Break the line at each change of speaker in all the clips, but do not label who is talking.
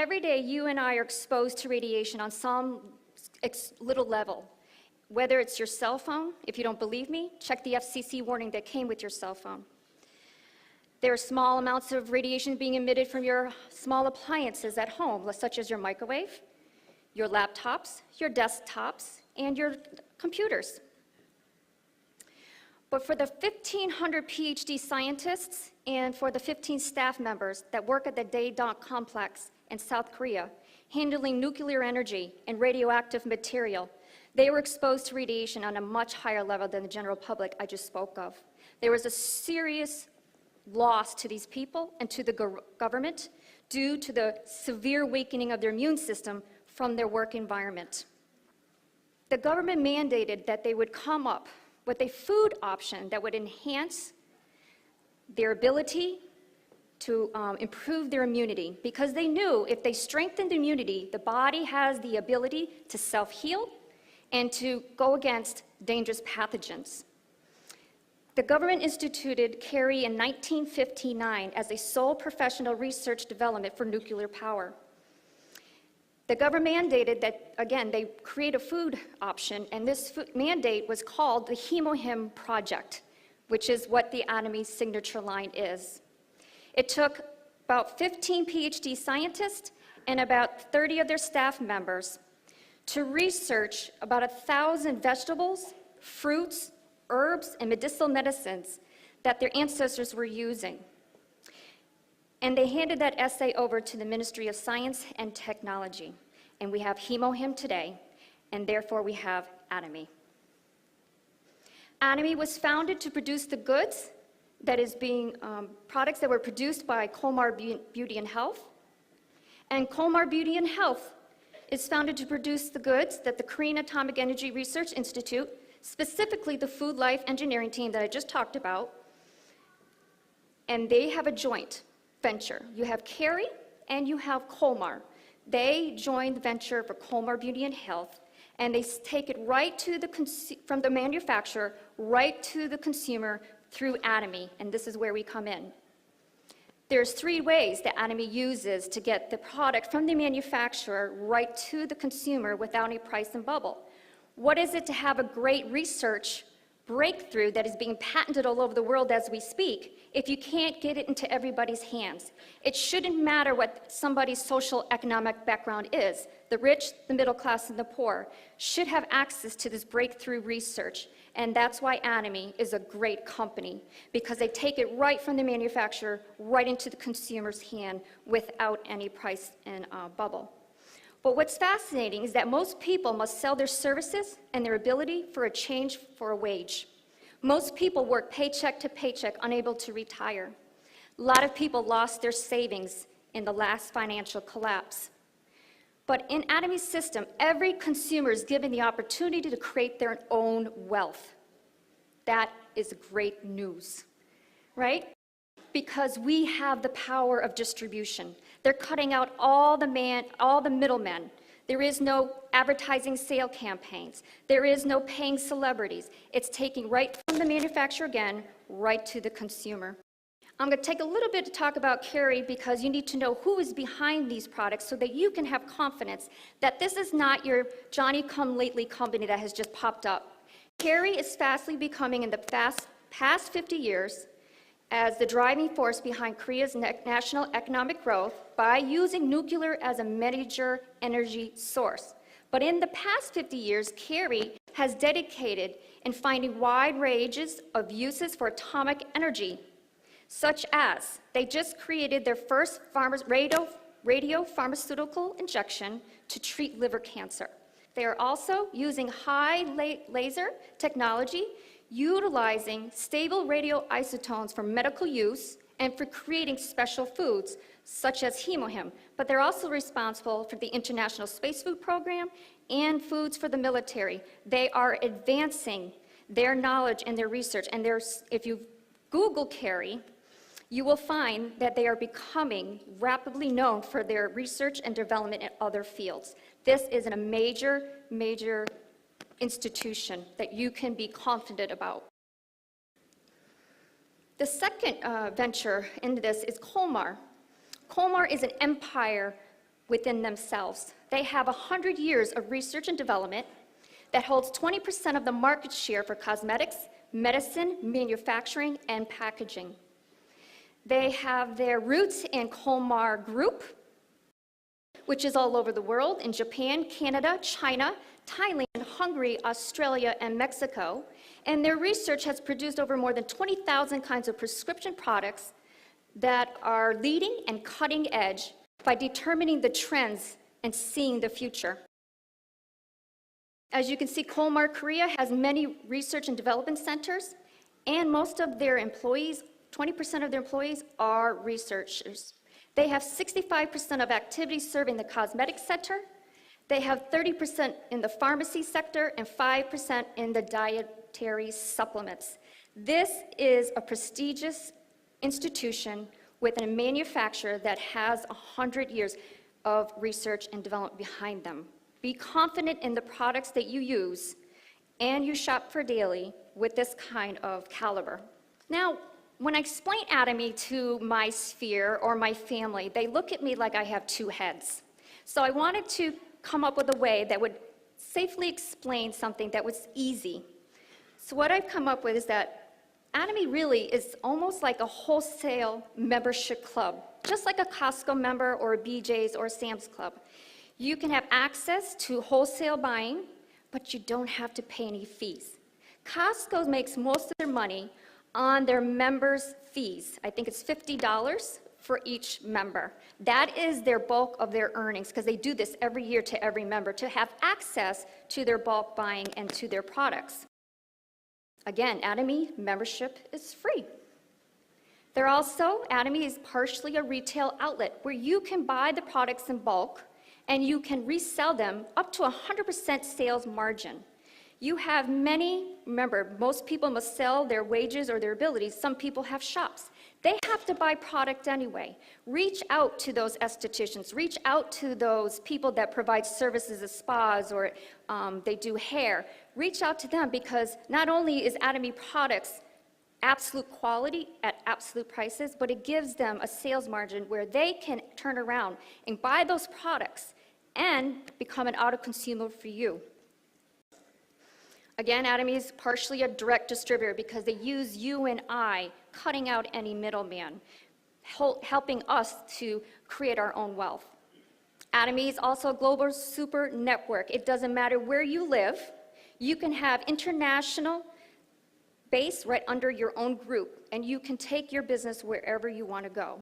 every day you and I are exposed to radiation on some little level. Whether it's your cell phone, if you don't believe me, check the FCC warning that came with your cell phone. There are small amounts of radiation being emitted from your small appliances at home, such as your microwave, your laptops, your desktops, and your computers. But for the 1,500 PhD scientists and for the 15 staff members that work at the Daedong complex in South Korea, handling nuclear energy and radioactive material, they were exposed to radiation on a much higher level than the general public I just spoke of. There was a serious loss to these people and to the government due to the severe weakening of their immune system from their work environment. The government mandated that they would come up with a food option that would enhance their ability to improve their immunity, because they knew if they strengthened immunity, the body has the ability to self-heal and to go against dangerous pathogens. The government instituted CARI in 1959 as a sole professional research development for nuclear power. The government mandated that, again, they create a food option, and this mandate was called the HemoHim Project, which is what the Atomy signature line is. It took about 15 PhD scientists and about 30 of their staff members to research about 1,000 vegetables, fruits, herbs, and medicinal medicines that their ancestors were using. And they handed that essay over to the Ministry of Science and Technology. And we have HemoHim today, and therefore we have Atomy. Atomy was founded to produce the goods that is being, products that were produced by Colmar Beauty and Health. And Colmar Beauty and Health is founded to produce the goods that the Korean Atomic Energy Research Institute, specifically the Food Life Engineering team that I just talked about, and they have a joint venture. You have CARI and you have Colmar. They joined the venture for Colmar Beauty and Health, and they take it right to from the manufacturer right to the consumer through Atomy, and this is where we come in. There's 3 ways that Atomy uses to get the product from the manufacturer right to the consumer without any price and bubble. What is it to have a great research breakthrough that is being patented all over the world as we speak if you can't get it into everybody's hands? It shouldn't matter what somebody's social economic background is. The rich, the middle class, and the poor should have access to this breakthrough research. And that's why Atomy is a great company, because they take it right from the manufacturer right into the consumer's hand without any price and bubble. But what's fascinating is that most people must sell their services and their ability for a change for a wage. Most people work paycheck to paycheck, unable to retire. A lot of people lost their savings in the last financial collapse. But in Atomy's system, every consumer is given the opportunity to create their own wealth. That is great news, right? Because we have the power of distribution. They're cutting out all the middlemen. There is no advertising sale campaigns. There is no paying celebrities. It's taking right from the manufacturer again, right to the consumer. I'm going to take a little bit to talk about CARI because you need to know who is behind these products so that you can have confidence that this is not your Johnny-come-lately company that has just popped up. CARI is fastly becoming, in the past 50 years, as the driving force behind Korea's national economic growth by using nuclear as a major energy source. But in the past 50 years, CARI has dedicated in finding wide ranges of uses for atomic energy, such as they just created their first radio pharmaceutical injection to treat liver cancer. They are also using high laser technology, utilizing stable radioisotopes for medical use and for creating special foods, such as HemoHim. But they're also responsible for the International Space Food Program and foods for the military. They are advancing their knowledge and their research. And if you Google CARI, you will find that they are becoming rapidly known for their research and development in other fields. This is a major, major institution that you can be confident about. The second venture into this is Colmar. Colmar is an empire within themselves. They have 100 years of research and development that holds 20% of the market share for cosmetics, medicine, manufacturing, and packaging. They have their roots in Colmar Group, which is all over the world, in Japan, Canada, China, Thailand, Hungary, Australia, and Mexico. And their research has produced over more than 20,000 kinds of prescription products that are leading and cutting edge by determining the trends and seeing the future. As you can see, Colmar Korea has many research and development centers, and most of their employees, 20% of their employees, are researchers. They have 65% of activities serving the cosmetics sector. They have 30% in the pharmacy sector and 5% in the dietary supplements. This is a prestigious institution with a manufacturer that has 100 years of research and development behind them. Be confident in the products that you use and you shop for daily with this kind of caliber. Now, when I explain Atomy to my sphere or my family, they look at me like I have two heads. So I wanted to come up with a way that would safely explain something that was easy. So what I've come up with is that Atomy really is almost like a wholesale membership club, just like a Costco member or a BJ's or a Sam's Club. You can have access to wholesale buying, but you don't have to pay any fees. Costco makes most of their money on their members' fees. I think it's $50 for each member. That is their bulk of their earnings, because they do this every year to every member to have access to their bulk buying and to their products. Again, Atomy membership is free. Atomy is partially a retail outlet where you can buy the products in bulk and you can resell them up to 100% sales margin. You have remember, most people must sell their wages or their abilities. Some people have shops. They have to buy product anyway. Reach out to those estheticians. Reach out to those people that provide services at spas or they do hair. Reach out to them, because not only is Atomy products absolute quality at absolute prices, but it gives them a sales margin where they can turn around and buy those products and become an auto consumer for you. Again, Atomy is partially a direct distributor because they use you and I, cutting out any middleman, helping us to create our own wealth. Atomy is also a global super network. It doesn't matter where you live. You can have international base right under your own group, and you can take your business wherever you want to go.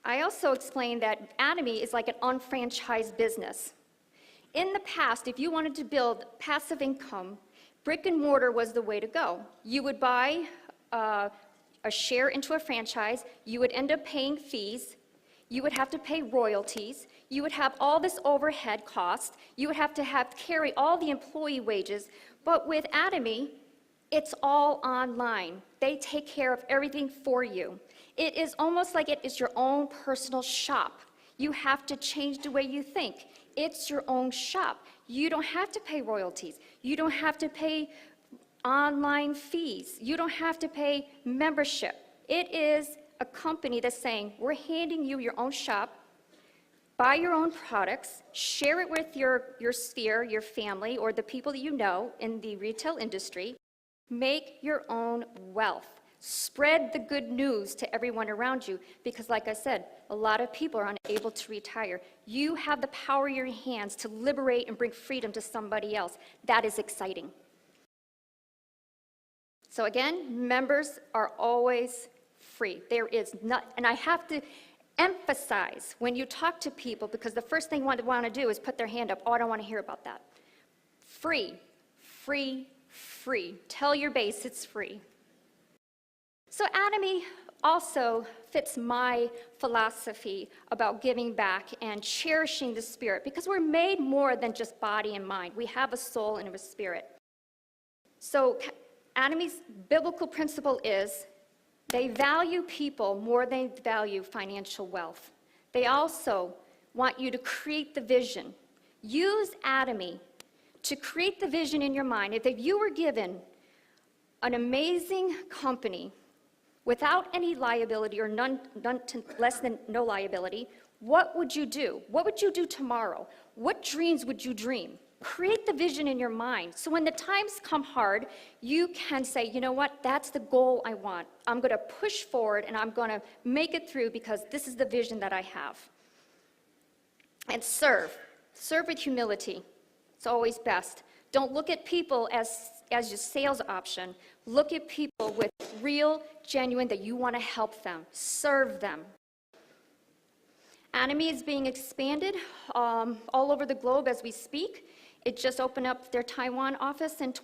I also explained that Atomy is like an unfranchised business. In the past, if you wanted to build passive income, brick and mortar was the way to go. You would buy a share into a franchise. You would end up paying fees. You would have to pay royalties. You would have all this overhead cost. You would have to carry all the employee wages. But with Atomy, it's all online. They take care of everything for you. It is almost like it is your own personal shop. You have to change the way you think. It's your own shop. You don't have to pay royalties. You don't have to pay online fees. You don't have to pay membership. It is a company that's saying, we're handing you your own shop, buy your own products, share it with your sphere, your family, or the people that you know in the retail industry. Make your own wealth. Spread the good news to everyone around you, because like I said, a lot of people are unable to retire. You have the power in your hands to liberate and bring freedom to somebody else. That is exciting. So again, members are always free. There is not, and I have to emphasize when you talk to people, because the first thing they want to do is put their hand up. Oh, I don't want to hear about that. Free, free, free. Tell your base it's free. So Atomy also fits my philosophy about giving back and cherishing the spirit, because we're made more than just body and mind. We have a soul and a spirit. So Atomy's biblical principle is they value people more than they value financial wealth. They also want you to create the vision. Use Atomy to create the vision in your mind. If you were given an amazing company without any liability or less than no liability, What would you do? What would you do tomorrow? What dreams would you dream? Create the vision in your mind. So when the times come hard, you can say, you know what, that's the goal I want. I'm going to push forward and I'm going to make it through because this is the vision that I have. And serve. Serve with humility. It's always best. Don't look at people as your sales option. Look at people with real, genuine, that you want to help them. Serve them. Atomy is being expanded all over the globe as we speak. It just opened up their Taiwan office in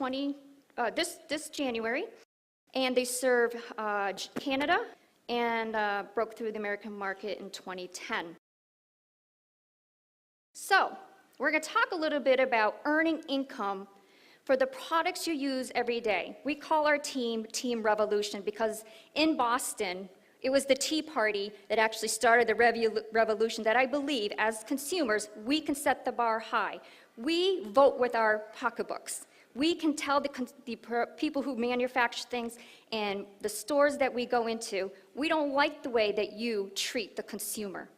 this January, and they serve Canada and broke through the American market in 2010. So, we're going to talk a little bit about earning income for the products you use every day. We call our team Team Revolution because in Boston, it was the Tea Party that actually started the revolution that I believe, as consumers, we can set the bar high. We vote with our pocketbooks. We can tell the people who manufacture things and the stores that we go into, we don't like the way that you treat the consumer.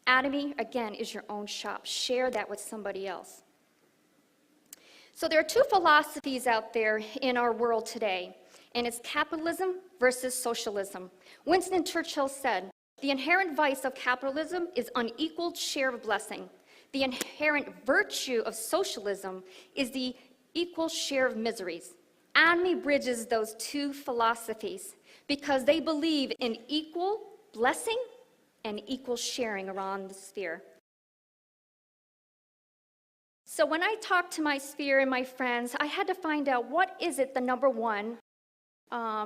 Atomy, again, is your own shop. Share that with somebody else. So there are two philosophies out there in our world today, and it's capitalism versus socialism. Winston Churchill said, "The inherent vice of capitalism is unequaled share of blessing. The inherent virtue of socialism is the equal share of miseries." Atomy bridges those two philosophies because they believe in equal blessing and equal sharing around the sphere. So when I talked to my sphere and my friends, I had to find out what is it the number one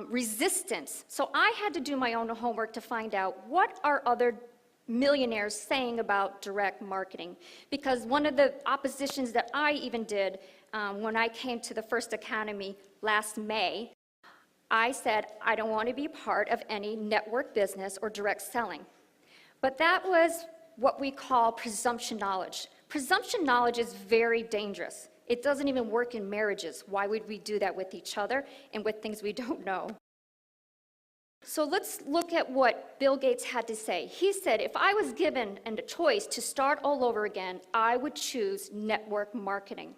resistance. So I had to do my own homework to find out what are other millionaires saying about direct marketing. Because one of the oppositions that I even did when I came to the first academy last May, I said, I don't want to be part of any network business or direct selling. But that was what we call presumption knowledge. Presumption knowledge is very dangerous. It doesn't even work in marriages. Why would we do that with each other and with things we don't know? So let's look at what Bill Gates had to say. He said, if I was given a choice to start all over again, I would choose network marketing.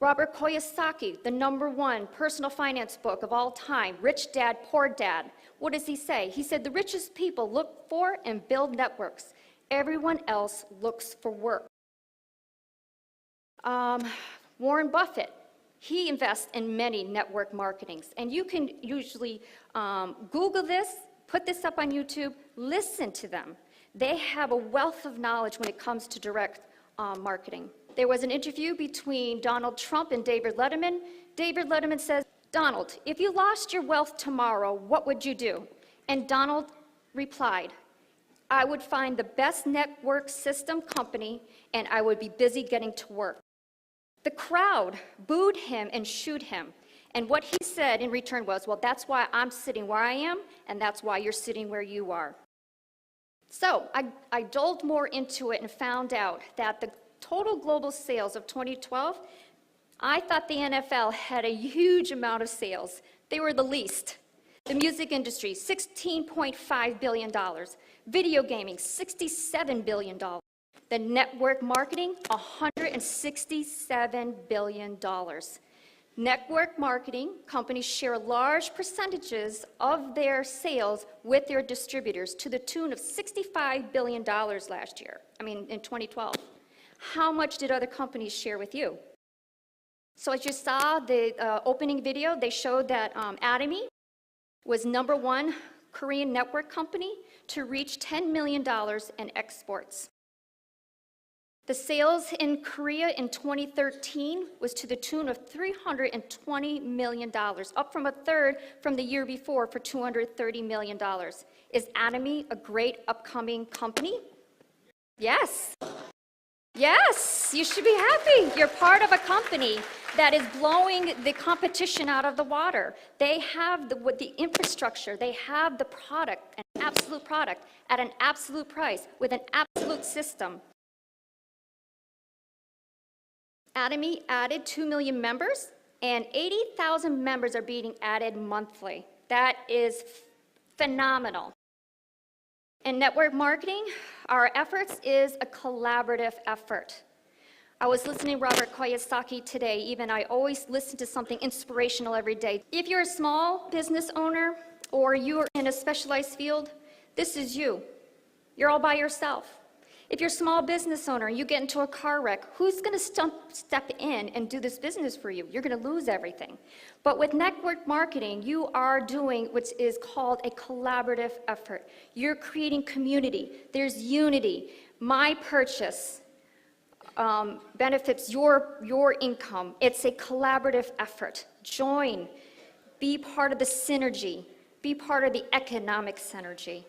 Robert Kiyosaki, the #1 personal finance book of all time, Rich Dad, Poor Dad. What does he say? He said, the richest people look for and build networks. Everyone else looks for work. Warren Buffett, he invests in many network marketings. And you can usually Google this, put this up on YouTube, listen to them. They have a wealth of knowledge when it comes to direct marketing. There was an interview between Donald Trump and David Letterman. David Letterman says, Donald, if you lost your wealth tomorrow, what would you do? And Donald replied, I would find the best network system company and I would be busy getting to work. The crowd booed him and shooed him. And what he said in return was, well, that's why I'm sitting where I am, and that's why you're sitting where you are. So I delved more into it and found out that the total global sales of 2012, I thought the NFL had a huge amount of sales. They were the least. The music industry, $16.5 billion. Video gaming, $67 billion. The network marketing, $167 billion. Network marketing companies share large percentages of their sales with their distributors to the tune of $65 billion last year, in 2012. How much did other companies share with you? So as you saw the opening video, they showed that Atomy was #1 Korean network company to reach $10 million in exports. The sales in Korea in 2013 was to the tune of $320 million, up from a third from the year before for $230 million. Is Atomy a great upcoming company? Yes. Yes, you should be happy. You're part of a company that is blowing the competition out of the water. They have the infrastructure, they have the product, an absolute product, at an absolute price, with an absolute system. Atomy added 2 million members, and 80,000 members are being added monthly. That is phenomenal. In network marketing, our efforts is a collaborative effort. I was listening to Robert Kiyosaki today. Even I always listen to something inspirational every day. If you're a small business owner or you're in a specialized field, this is you. You're all by yourself. If you're a small business owner and you get into a car wreck, who's going to step in and do this business for you? You're going to lose everything. But with network marketing, you are doing what is called a collaborative effort. You're creating community. There's unity. My purchase benefits your income. It's a collaborative effort. Join. Be part of the synergy. Be part of the economic synergy.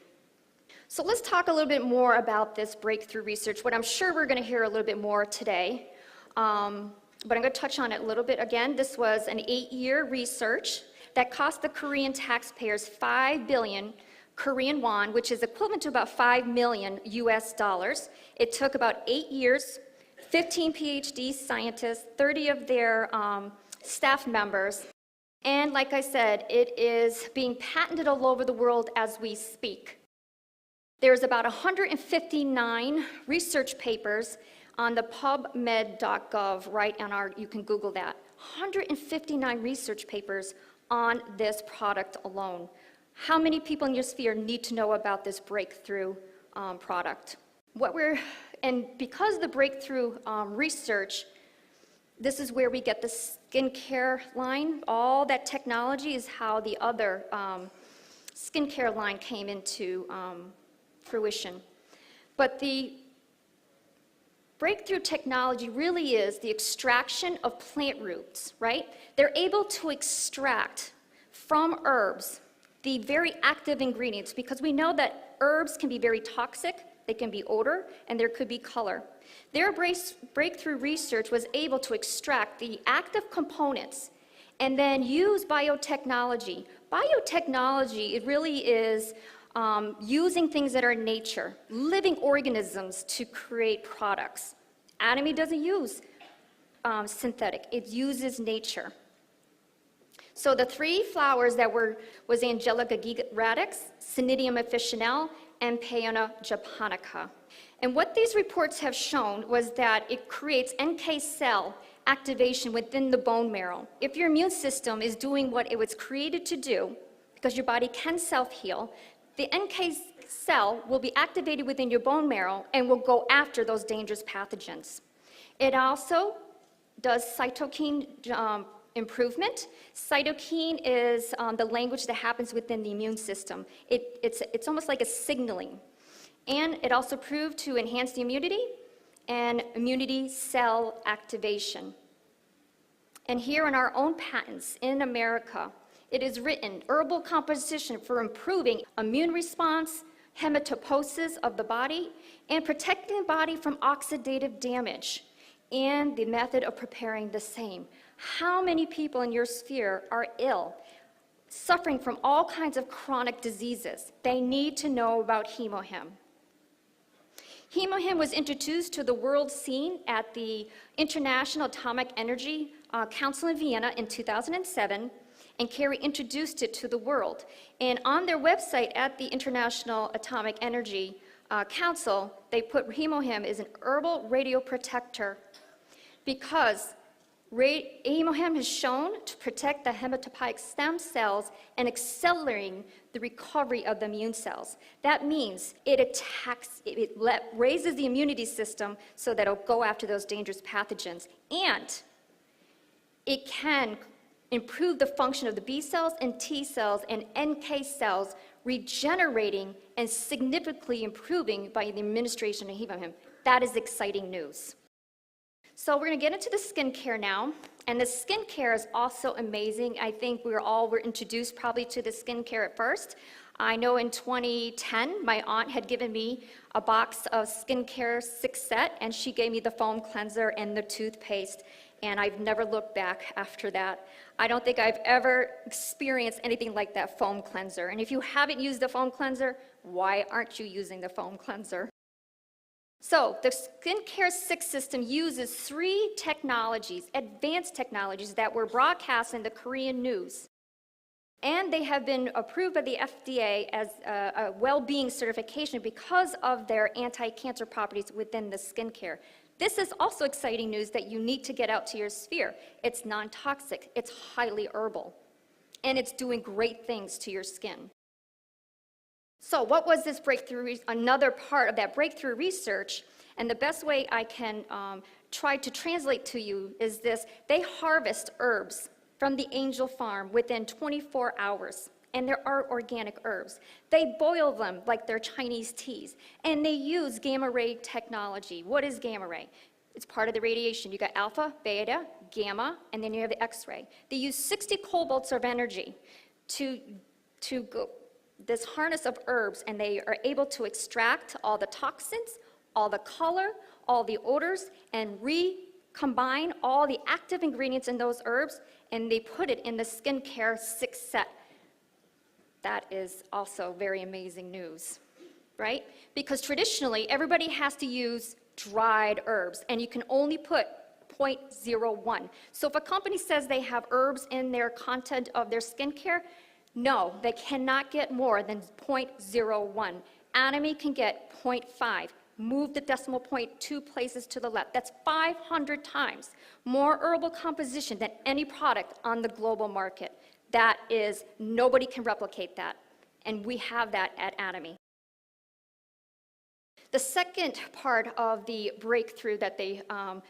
So let's talk a little bit more about this breakthrough research, what I'm sure we're going to hear a little bit more today. But I'm going to touch on it a little bit again. This was an 8-year research that cost the Korean taxpayers 5 billion Korean won, which is equivalent to about 5 million US dollars. It took about 8 years, 15 PhD scientists, 30 of their staff members. And like I said, it is being patented all over the world as we speak. There's about 159 research papers on the pubmed.gov, right on you can Google that. 159 research papers on this product alone. How many people in your sphere need to know about this breakthrough product? And because of the breakthrough research, this is where we get the skincare line. All that technology is how the other skincare line came into fruition. But the breakthrough technology really is the extraction of plant roots, right? They're able to extract from herbs the very active ingredients, because we know that herbs can be very toxic, they can be odor, and there could be color. Their breakthrough research was able to extract the active components and then use biotechnology. Biotechnology, it really is using things that are in nature, living organisms to create products. Atomy doesn't use synthetic, it uses nature. So the 3 flowers that was Angelica radix, Cnidium officinale, and Peona japonica. And what these reports have shown was that it creates NK cell activation within the bone marrow. If your immune system is doing what it was created to do, because your body can self-heal, the NK cell will be activated within your bone marrow and will go after those dangerous pathogens. It also does cytokine improvement. Cytokine is the language that happens within the immune system. It's almost like a signaling. And it also proved to enhance the immunity and immunity cell activation. And here in our own patents in America, it is written, herbal composition for improving immune response, hematopoiesis of the body, and protecting the body from oxidative damage, and the method of preparing the same. How many people in your sphere are ill, suffering from all kinds of chronic diseases? They need to know about HemoHim. HemoHim was introduced to the world scene at the International Atomic Energy Council in Vienna in 2007, and Carrie introduced it to the world. And on their website at the International Atomic Energy Council, they put HemoHim as an herbal radioprotector because HemoHim has shown to protect the hematopoietic stem cells and accelerating the recovery of the immune cells. That means it raises the immunity system so that it'll go after those dangerous pathogens. And it can improve the function of the B cells and T cells and NK cells, regenerating and significantly improving by the administration of HemoHim. That is exciting news. So we're going to get into the skincare now, and the skincare is also amazing. I think we were introduced probably to the skincare at first. I know in 2010, my aunt had given me a box of skincare 6-set, and she gave me the foam cleanser and the toothpaste, and I've never looked back after that. I don't think I've ever experienced anything like that foam cleanser. And if you haven't used the foam cleanser, why aren't you using the foam cleanser? So the Skincare 6 system uses 3 technologies, advanced technologies that were broadcast in the Korean news. And they have been approved by the FDA as a well-being certification because of their anti-cancer properties within the skincare. This is also exciting news that you need to get out to your sphere. It's non-toxic, it's highly herbal, and it's doing great things to your skin. So what was this breakthrough? Another part of that breakthrough research, and the best way I can try to translate to you is this: they harvest herbs from the angel farm within 24 hours, and there are organic herbs. They boil them like they're Chinese teas, and they use gamma ray technology. What is gamma ray? It's part of the radiation. You got alpha, beta, gamma, and then you have the X-ray. They use 60 kilovolts of energy to go this harness of herbs, and they are able to extract all the toxins, all the color, all the odors, and recombine all the active ingredients in those herbs, and they put it in the skincare 6 set. That is also very amazing news, right? Because traditionally, everybody has to use dried herbs, and you can only put 0.01. So if a company says they have herbs in their content of their skincare, no, they cannot get more than 0.01. Atomy can get 0.5. Move the decimal point 2 places to the left. That's 500 times more herbal composition than any product on the global market. That is, nobody can replicate that, and we have that at Atomy. The second part of the breakthrough that they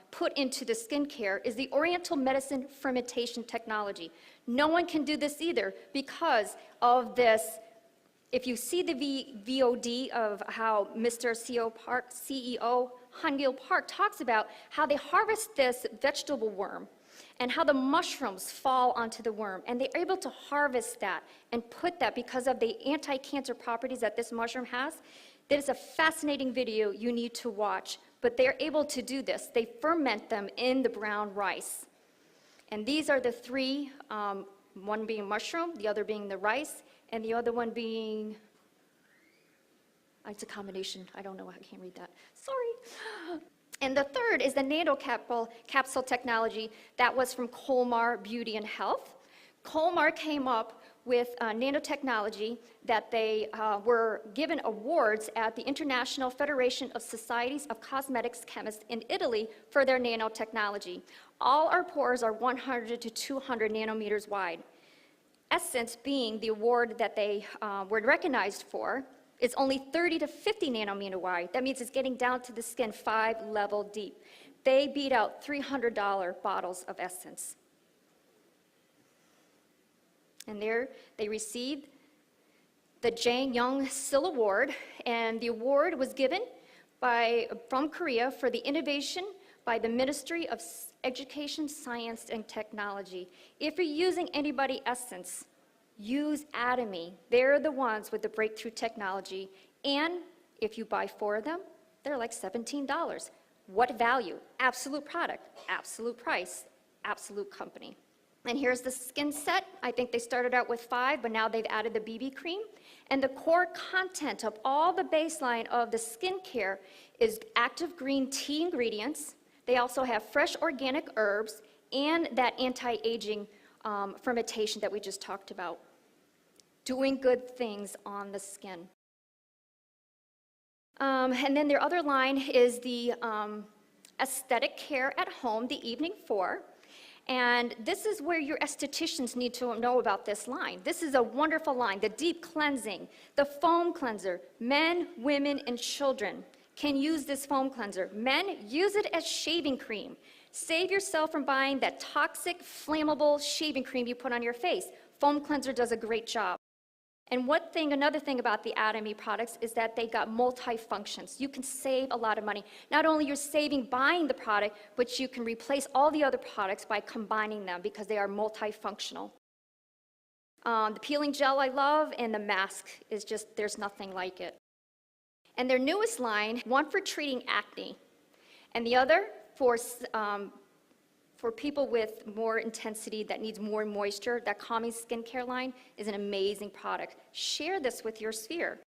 put into the skincare is the Oriental medicine fermentation technology. No one can do this either because of this. If you see the VOD of how Mr. CEO Han-gil Park talks about how they harvest this vegetable worm and how the mushrooms fall onto the worm, and they're able to harvest that and put that because of the anti-cancer properties that this mushroom has. That is a fascinating video you need to watch, but they're able to do this. They ferment them in the brown rice. And these are the three, one being mushroom, the other being the rice, and the other one being, it's a combination. I don't know, I can't read that. Sorry. And the third is the capsule technology that was from Colmar Beauty and Health. Colmar came up with nanotechnology that they were given awards at the International Federation of Societies of Cosmetics Chemists in Italy for their nanotechnology. All our pores are 100 to 200 nanometers wide. Essence, being the award that they were recognized for, is only 30 to 50 nanometer wide. That means it's getting down to the skin 5 level deep. They beat out $300 bottles of Essence. And there they received the Jang Young Sil Award, and the award was given from Korea for the innovation by the Ministry of Education, Science, and Technology. If you're using anybody Essence, use Atomy. They're the ones with the breakthrough technology, and if you buy 4 of them, they're like $17. What value? Absolute product, absolute price, absolute company. And here's the skin set. I think they started out with 5, but now they've added the BB cream. And the core content of all the baseline of the skincare is active green tea ingredients. They also have fresh organic herbs and that anti-aging fermentation that we just talked about. Doing good things on the skin. And then their other line is the aesthetic care at home, the evening 4. And this is where your estheticians need to know about this line. This is a wonderful line, the deep cleansing, the foam cleanser. Men, women, and children can use this foam cleanser. Men, use it as shaving cream. Save yourself from buying that toxic, flammable shaving cream you put on your face. Foam cleanser does a great job. And another thing about the Atomy products is that they got multi-functions. You can save a lot of money. Not only you're saving buying the product, but you can replace all the other products by combining them because they are multifunctional. The peeling gel I love, and the mask is just, there's nothing like it. And their newest line, one for treating acne, and the other for people with more intensity that needs more moisture. That calming skincare line is an amazing product. Share this with your sphere.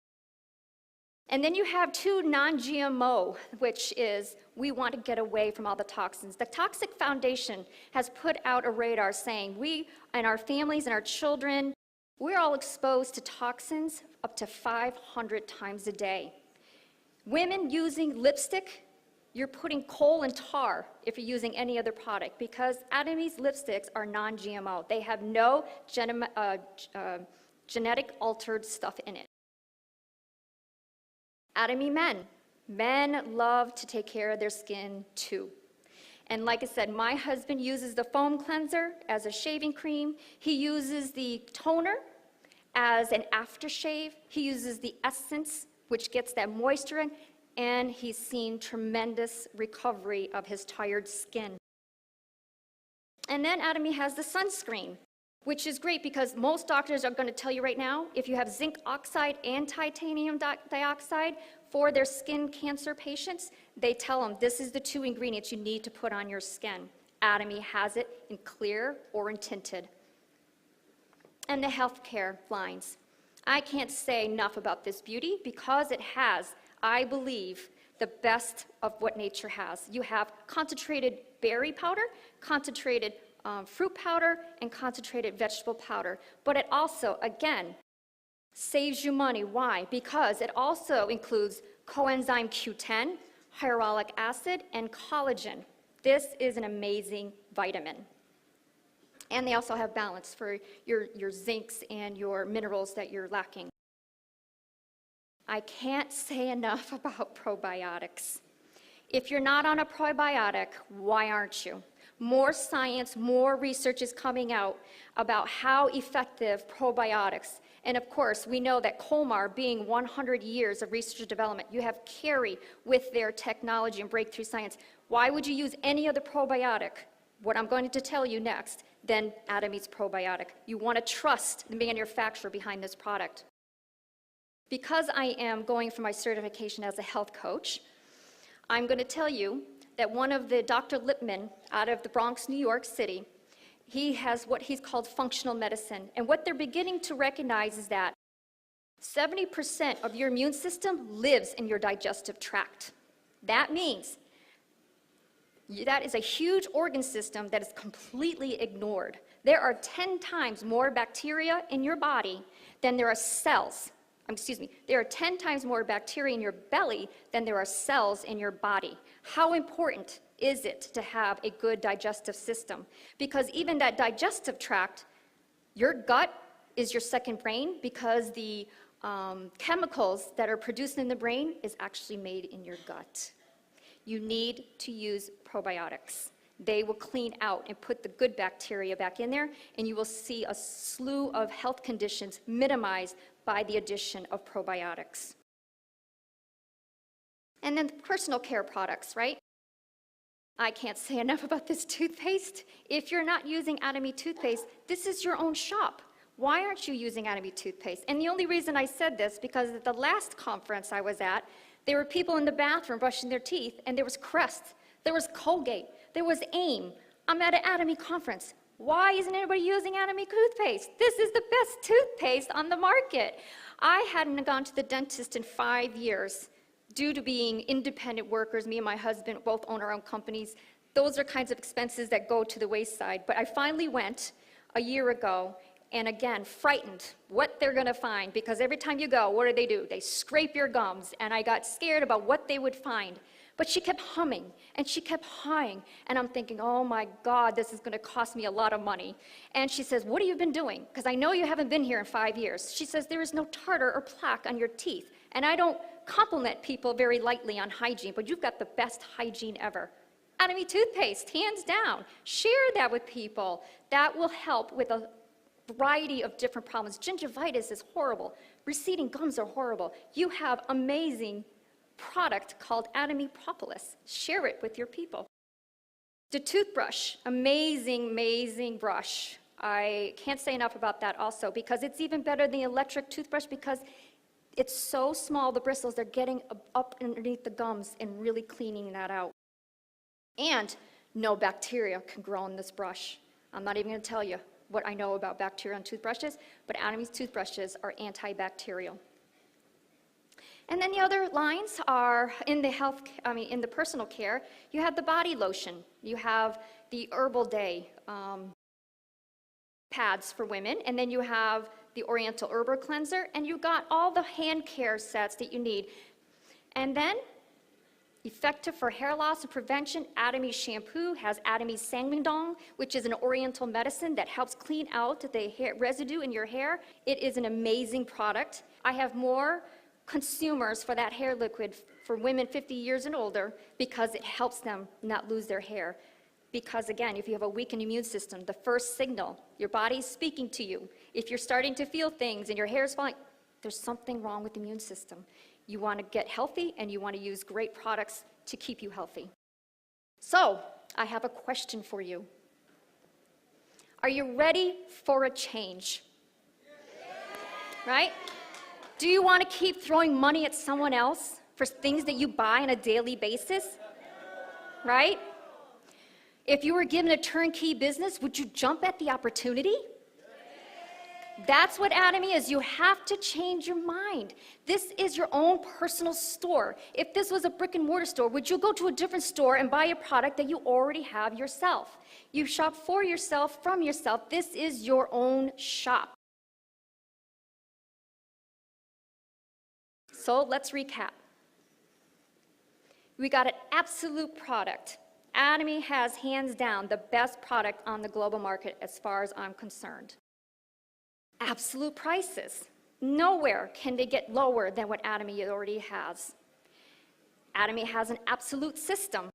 And then you have 2 non-GMO, which is we want to get away from all the toxins. The Toxic Foundation has put out a radar saying we and our families and our children We're all exposed to toxins up to 500 times a day. Women using lipstick, you're putting coal and tar if you're using any other product, because Atomy's lipsticks are non-GMO. They have no genetic altered stuff in it. Atomy men. Men love to take care of their skin too. And like I said, my husband uses the foam cleanser as a shaving cream. He uses the toner as an aftershave. He uses the essence, which gets that moisture in, and he's seen tremendous recovery of his tired skin. And then Atomy has the sunscreen, which is great because most doctors are going to tell you right now, if you have zinc oxide and titanium dioxide for their skin cancer patients, they tell them this is the two ingredients you need to put on your skin. Atomy has it in clear or in tinted. And the healthcare lines. I can't say enough about this beauty because it has, I believe, the best of what nature has. You have concentrated berry powder, concentrated fruit powder, and concentrated vegetable powder. But it also, again, saves you money. Why? Because it also includes coenzyme Q10, hyaluronic acid, and collagen. This is an amazing vitamin. And they also have balance for your zincs and your minerals that you're lacking. I can't say enough about probiotics. If you're not on a probiotic, why aren't you? More science, more research is coming out about how effective probiotics. And of course, we know that Colmar, being 100 years of research and development, you have Carey with their technology and breakthrough science. Why would you use any other probiotic, what I'm going to tell you next, than Atomy's probiotic? You want to trust the manufacturer behind this product. Because I am going for my certification as a health coach, I'm going to tell you that one of the Dr. Lipman out of the Bronx, New York City, he has what he's called functional medicine. And what they're beginning to recognize is that 70% of your immune system lives in your digestive tract. That means that is a huge organ system that is completely ignored. There are 10 times more bacteria in your body than there are cells. There are 10 times more bacteria in your belly than there are cells in your body. How important is it to have a good digestive system? Because even that digestive tract, your gut is your second brain, because the chemicals that are produced in the brain is actually made in your gut. You need to use probiotics. They will clean out and put the good bacteria back in there, and you will see a slew of health conditions minimized by the addition of probiotics. And then personal care products, right? I can't say enough about this toothpaste. If you're not using Atomy toothpaste, this is your own shop. Why aren't you using Atomy toothpaste? And the only reason I said this, because at the last conference I was at, there were people in the bathroom brushing their teeth, and there was Crest, there was Colgate, there was AIM. I'm at an Atomy conference. Why isn't anybody using Atomy toothpaste? This is the best toothpaste on the market. I hadn't gone to the dentist in 5 years due to being independent workers. Me and my husband both own our own companies. Those are kinds of expenses that go to the wayside. But I finally went a year ago, and again, frightened what they're gonna find, because every time you go, what do? They scrape your gums, and I got scared about what they would find. But she kept humming, and she kept hawing, and I'm thinking, oh my God, this is gonna cost me a lot of money. And she says, what have you been doing? Because I know you haven't been here in 5 years. She says, there is no tartar or plaque on your teeth. And I don't compliment people very lightly on hygiene, but you've got the best hygiene ever. Atomy toothpaste, hands down. Share that with people. That will help with a variety of different problems. Gingivitis is horrible. Receding gums are horrible. You have amazing product called Atomy Propolis. Share it with your people. The toothbrush, amazing, amazing brush. I can't say enough about that also, because it's even better than the electric toothbrush, because it's so small, the bristles, they're getting up underneath the gums and really cleaning that out. And no bacteria can grow in this brush. I'm not even going to tell you what I know about bacteria on toothbrushes, but Atomy's toothbrushes are antibacterial. And then the other lines are in the personal care. You have the body lotion. You have the Herbal Day pads for women, and then you have the Oriental Herb Cleanser, and you got all the hand care sets that you need. And then, effective for hair loss and prevention, Atomy shampoo has Atomy Sangmingdong, which is an Oriental medicine that helps clean out the hair residue in your hair. It is an amazing product. I have more consumers for that hair liquid for women 50 years and older because it helps them not lose their hair. Because again, if you have a weakened immune system, the first signal, your body's speaking to you. If you're starting to feel things and your hair is falling, there's something wrong with the immune system. You want to get healthy and you want to use great products to keep you healthy. So, I have a question for you. Are you ready for a change? Right? Do you want to keep throwing money at someone else for things that you buy on a daily basis? Right? If you were given a turnkey business, would you jump at the opportunity? That's what Atomy is. You have to change your mind. This is your own personal store. If this was a brick and mortar store, would you go to a different store and buy a product that you already have yourself? You shop for yourself, from yourself. This is your own shop. So let's recap. We got an absolute product. Atomy has, hands down, the best product on the global market as far as I'm concerned. Absolute prices. Nowhere can they get lower than what Atomy already has. Atomy has an absolute system.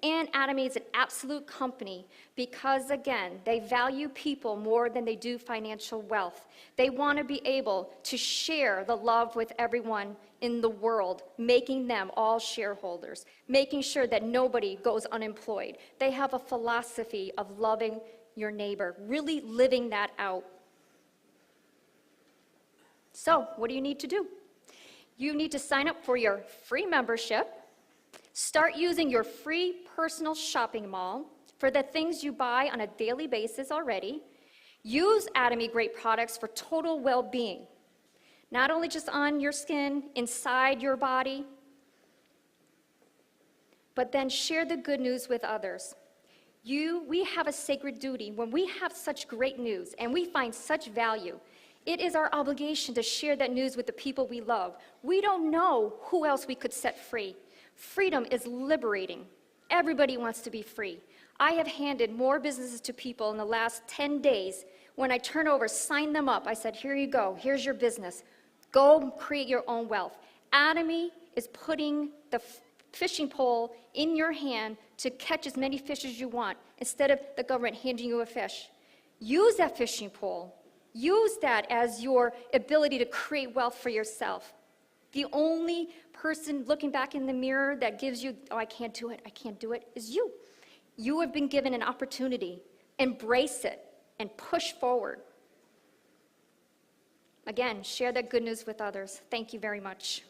And Atomy is an absolute company because, again, they value people more than they do financial wealth. They want to be able to share the love with everyone in the world, making them all shareholders, making sure that nobody goes unemployed. They have a philosophy of loving your neighbor, really living that out. So, what do you need to do? You need to sign up for your free membership. Start using your free personal shopping mall for the things you buy on a daily basis already. Use Atomy great products for total well-being, not only just on your skin, inside your body, but then share the good news with others. We have a sacred duty. When we have such great news and we find such value, it is our obligation to share that news with the people we love. We don't know who else we could set free. Freedom is liberating. Everybody wants to be free. I have handed more businesses to people in the last 10 days. When I turn over, sign them up. I said, here you go. Here's your business. Go create your own wealth. Atomy is putting the fishing pole in your hand to catch as many fish as you want instead of the government handing you a fish. Use that fishing pole. Use that as your ability to create wealth for yourself. The only person looking back in the mirror that gives you, oh, I can't do it, is you. You have been given an opportunity. Embrace it and push forward. Again, share that good news with others. Thank you very much.